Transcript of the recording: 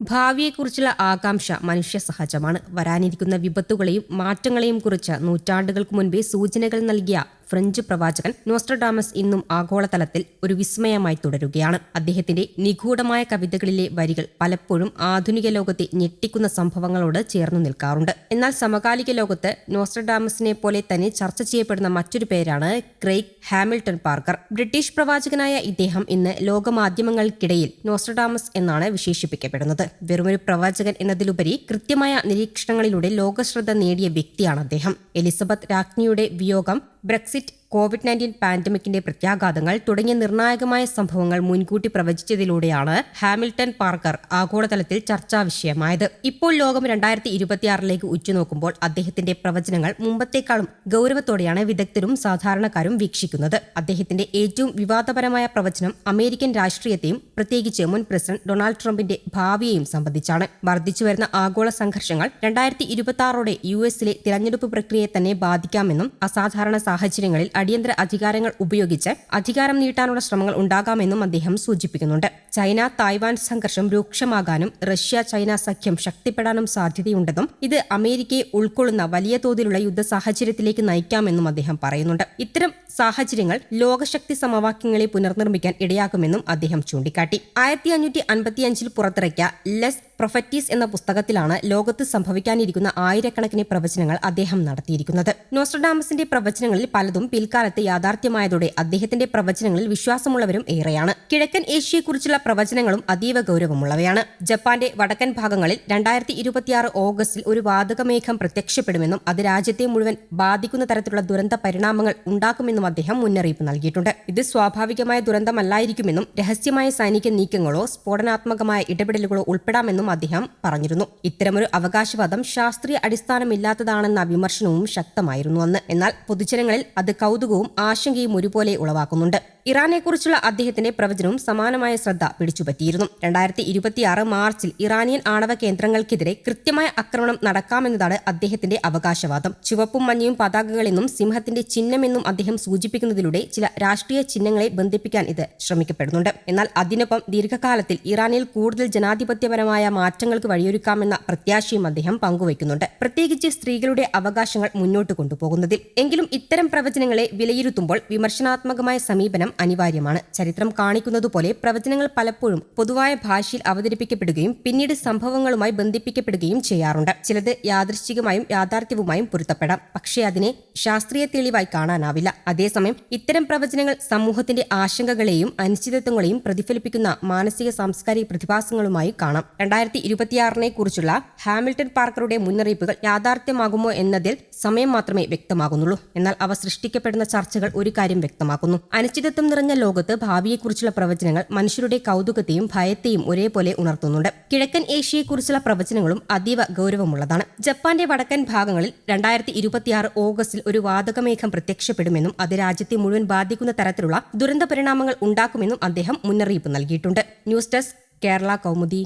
ഭാവിയെക്കുറിച്ചുള്ള ആകാംക്ഷ മനുഷ്യ സഹജമാണ്. വരാനിരിക്കുന്ന വിപത്തുകളെയും മാറ്റങ്ങളെയും കുറിച്ച് നൂറ്റാണ്ടുകൾക്ക് മുൻപേ സൂചനകൾ നൽകിയ ഫ്രഞ്ച് പ്രവാചകൻ നോസ്ട്രഡാമസ് ഇന്നും ആഗോളതലത്തിൽ ഒരു വിസ്മയമായി തുടരുകയാണ്. അദ്ദേഹത്തിന്റെ നിഗൂഢമായ കവിതകളിലെ വരികൾ പലപ്പോഴും ആധുനിക ലോകത്തെ ഞെട്ടിക്കുന്ന സംഭവങ്ങളോട് ചേർന്നു നിൽക്കാറുണ്ട്. എന്നാൽ സമകാലിക ലോകത്ത് നോസ്ട്രഡാമസിനെ പോലെ തന്നെ ചർച്ച ചെയ്യപ്പെടുന്ന മറ്റൊരു പേരാണ് ക്രെയ്ഗ് ഹാമിൽട്ടൺ പാർക്കർ. ബ്രിട്ടീഷ് പ്രവാചകനായ ഇദ്ദേഹം ഇന്ന് ലോകമാധ്യമങ്ങൾക്കിടയിൽ നോസ്ട്രഡാമസ് എന്നാണ് വിശേഷിപ്പിക്കപ്പെടുന്നത്. വെറുമൊരു പ്രവാചകൻ എന്നതിലുപരി കൃത്യമായ നിരീക്ഷണങ്ങളിലൂടെ ലോകശ്രദ്ധ നേടിയ വ്യക്തിയാണ് അദ്ദേഹം. എലിസബത്ത് രാജ്ഞിയുടെ വിയോഗം, ബ്രെക്സിറ്റ്, കോവിഡ്-19 പാൻഡമിക്കിന്റെ പ്രത്യാഘാതങ്ങൾ തുടങ്ങിയ നിർണായകമായ സംഭവങ്ങൾ മുൻകൂട്ടി പ്രവചിച്ചതിലൂടെയാണ് ഹാമിൽട്ടൺ പാർക്കർ ആഗോളതലത്തിൽ ചർച്ചാ വിഷയമായത്. ഇപ്പോൾ ലോകം 2026 ഉറ്റുനോക്കുമ്പോൾ അദ്ദേഹത്തിന്റെ പ്രവചനങ്ങൾ മുമ്പത്തേക്കാളും ഗൗരവത്തോടെയാണ് വിദഗ്ധരും സാധാരണക്കാരും വീക്ഷിക്കുന്നത്. അദ്ദേഹത്തിന്റെ ഏറ്റവും വിവാദപരമായ പ്രവചനം അമേരിക്കൻ രാഷ്ട്രീയത്തെയും പ്രത്യേകിച്ച് മുൻ പ്രസിഡന്റ് ഡൊണാൾഡ് ട്രംപിന്റെ ഭാവിയെയും സംബന്ധിച്ചാണ്. വർദ്ധിച്ചുവരുന്ന ആഗോള സംഘർഷങ്ങൾ 2026 യുഎസിലെ തിരഞ്ഞെടുപ്പ് പ്രക്രിയയെ തന്നെ ബാധിക്കാമെന്നും അസാധാരണ സാഹചര്യങ്ങളിൽ അടിയന്തര അധികാരങ്ങൾ ഉപയോഗിച്ച് അധികാരം നീട്ടാനുള്ള ശ്രമങ്ങൾ ഉണ്ടാകാമെന്നും അദ്ദേഹം സൂചിപ്പിക്കുന്നുണ്ട്. ചൈന തായ്വാൻ സംഘർഷം രൂക്ഷമാകാനും റഷ്യ ചൈന സഖ്യം ശക്തിപ്പെടാനും സാധ്യതയുണ്ടെന്നും ഇത് അമേരിക്കയെ ഉൾക്കൊള്ളുന്ന വലിയ തോതിലുള്ള യുദ്ധ സാഹചര്യത്തിലേക്ക് നയിക്കാമെന്നും അദ്ദേഹം പറയുന്നുണ്ട്. ഇത്തരം സാഹചര്യങ്ങൾ ലോകശക്തി സമവാക്യങ്ങളെ പുനർനിർമ്മിക്കാൻ ഇടയാക്കുമെന്നും അദ്ദേഹം ചൂണ്ടിക്കാട്ടി. 1555 പുറത്തിറക്കിയ ലെസ് പ്രൊഫറ്റീസ് എന്ന പുസ്തകത്തിലാണ് ലോകത്ത് സംഭവിക്കാനിരിക്കുന്ന ആയിരക്കണക്കിന് പ്രവചനങ്ങൾ അദ്ദേഹം നടത്തിയിരിക്കുന്നത്. നോസ്ട്രഡാമസിന്റെ പ്രവചനങ്ങളിൽ പലതും പിൽക്കാലത്ത് യാഥാർത്ഥ്യമായതോടെ അദ്ദേഹത്തിന്റെ പ്രവചനങ്ങളിൽ വിശ്വാസമുള്ളവരും ഏറെയാണ്. കിഴക്കൻ ഏഷ്യയെക്കുറിച്ചുള്ള പ്രവചനങ്ങളും അതീവ ഗൗരവമുള്ളവയാണ്. ജപ്പാന്റെ വടക്കൻ ഭാഗങ്ങളിൽ 2026 ഓഗസ്റ്റിൽ ഒരു വാതകമേഘം പ്രത്യക്ഷപ്പെടുമെന്നും അത് രാജ്യത്തെ മുഴുവൻ ബാധിക്കുന്ന തരത്തിലുള്ള ദുരന്ത പരിണാമങ്ങൾ ഉണ്ടാക്കുമെന്നും അദ്ദേഹം മുന്നറിയിപ്പ് നൽകിയിട്ടുണ്ട്. ഇത് സ്വാഭാവികമായ ദുരന്തമല്ലായിരിക്കുമെന്നും രഹസ്യമായ സൈനിക നീക്കങ്ങളോ സ്ഫോടനാത്മകമായ ഇടപെടലുകളോ ഉൾപ്പെടാമെന്നും അദ്ദേഹം പറഞ്ഞിരുന്നു. ഇത്തരമൊരു അവകാശവാദം ശാസ്ത്രീയ അടിസ്ഥാനമില്ലാത്തതാണെന്ന വിമർശനവും ശക്തമായിരുന്നു അന്ന്. എന്നാൽ പൊതുജനങ്ങളിൽ അത് കൗതുകവും ആശങ്കയും ഒരുപോലെ ഉളവാക്കുന്നുണ്ട്. ഇറാനെക്കുറിച്ചുള്ള അദ്ദേഹത്തിന്റെ പ്രവചനവും സമാനമായ ശ്രദ്ധ പിടിച്ചുപറ്റിയിരുന്നു. 2026 മാർച്ചിൽ ഇറാനിയൻ ആണവ കേന്ദ്രങ്ങൾക്കെതിരെ കൃത്യമായ ആക്രമണം നടക്കാമെന്നതാണ് അദ്ദേഹത്തിന്റെ അവകാശവാദം. ചുവപ്പും മഞ്ഞയും പതാകകളെന്നും സിംഹത്തിന്റെ ചിഹ്നമെന്നും അദ്ദേഹം സൂചിപ്പിക്കുന്നതിലൂടെ ചില രാഷ്ട്രീയ ചിഹ്നങ്ങളെ ബന്ധിപ്പിക്കാൻ ഇത് ശ്രമിക്കപ്പെടുന്നുണ്ട്. എന്നാൽ അതിനൊപ്പം ദീർഘകാലത്തിൽ ഇറാനിൽ കൂടുതൽ ജനാധിപത്യപരമായ മാറ്റങ്ങൾക്ക് വഴിയൊരുക്കാമെന്ന പ്രത്യാശയും അദ്ദേഹം പങ്കുവയ്ക്കുന്നുണ്ട്, പ്രത്യേകിച്ച് സ്ത്രീകളുടെ അവകാശങ്ങൾ മുന്നോട്ട് കൊണ്ടുപോകുന്നതിൽ. എങ്കിലും ഇത്തരം പ്രവചനങ്ങളെ വിലയിരുത്തുമ്പോൾ വിമർശനാത്മകമായ സമീപനം അനിവാര്യമാണ്. ചരിത്രം കാണിക്കുന്നതുപോലെ പ്രവചനങ്ങൾ പലപ്പോഴും പൊതുവായ ഭാഷയിൽ അവതരിപ്പിക്കപ്പെടുകയും പിന്നീട് സംഭവങ്ങളുമായി ബന്ധിപ്പിക്കപ്പെടുകയും ചെയ്യാറുണ്ട്. ചിലത് യാദൃശ്ചികമായും യാഥാർത്ഥ്യവുമായും പൊരുത്തപ്പെടാം, പക്ഷേ അതിനെ ശാസ്ത്രീയ തെളിവായി കാണാനാവില്ല. അതേസമയം ഇത്തരം പ്രവചനങ്ങൾ സമൂഹത്തിന്റെ ആശങ്കകളെയും അനിശ്ചിതത്വങ്ങളെയും പ്രതിഫലിപ്പിക്കുന്ന മാനസിക സാംസ്കാരിക പ്രതിഭാസങ്ങളുമായി കാണാം. 2026 കുറിച്ചുള്ള ഹാമിൽട്ടൺ പാർക്കറുടെ മുന്നറിയിപ്പുകൾ യാഥാർത്ഥ്യമാകുമോ എന്നതിൽ സമയം മാത്രമേ വ്യക്തമാകുന്നുള്ളൂ. എന്നാൽ അവ സൃഷ്ടിക്കപ്പെടുന്ന ചർച്ചകൾ ഒരു കാര്യം വ്യക്തമാക്കുന്നു: അനിശ്ചിതത്വം നിറഞ്ഞ ലോകത്ത് ഭാവിയെക്കുറിച്ചുള്ള പ്രവചനങ്ങൾ മനുഷ്യരുടെ കൗതുകത്തെയും ഭയത്തെയും ഒരേപോലെ ഉണർത്തുന്നുണ്ട്. കിഴക്കൻ ഏഷ്യയെക്കുറിച്ചുള്ള പ്രവചനങ്ങളും അതീവ ഗൗരവമുള്ളതാണ്. ജപ്പാന്റെ വടക്കൻ ഭാഗങ്ങളിൽ 2026 ഓഗസ്റ്റിൽ ഒരു വാതകമേഘം പ്രത്യക്ഷപ്പെടുമെന്നും അത് രാജ്യത്തെ മുഴുവൻ ബാധിക്കുന്ന തരത്തിലുള്ള ദുരന്ത പരിണാമങ്ങൾ ഉണ്ടാക്കുമെന്നും അദ്ദേഹം മുന്നറിയിപ്പ് നൽകിയിട്ടുണ്ട്. News desk, Kerala Kaumudi.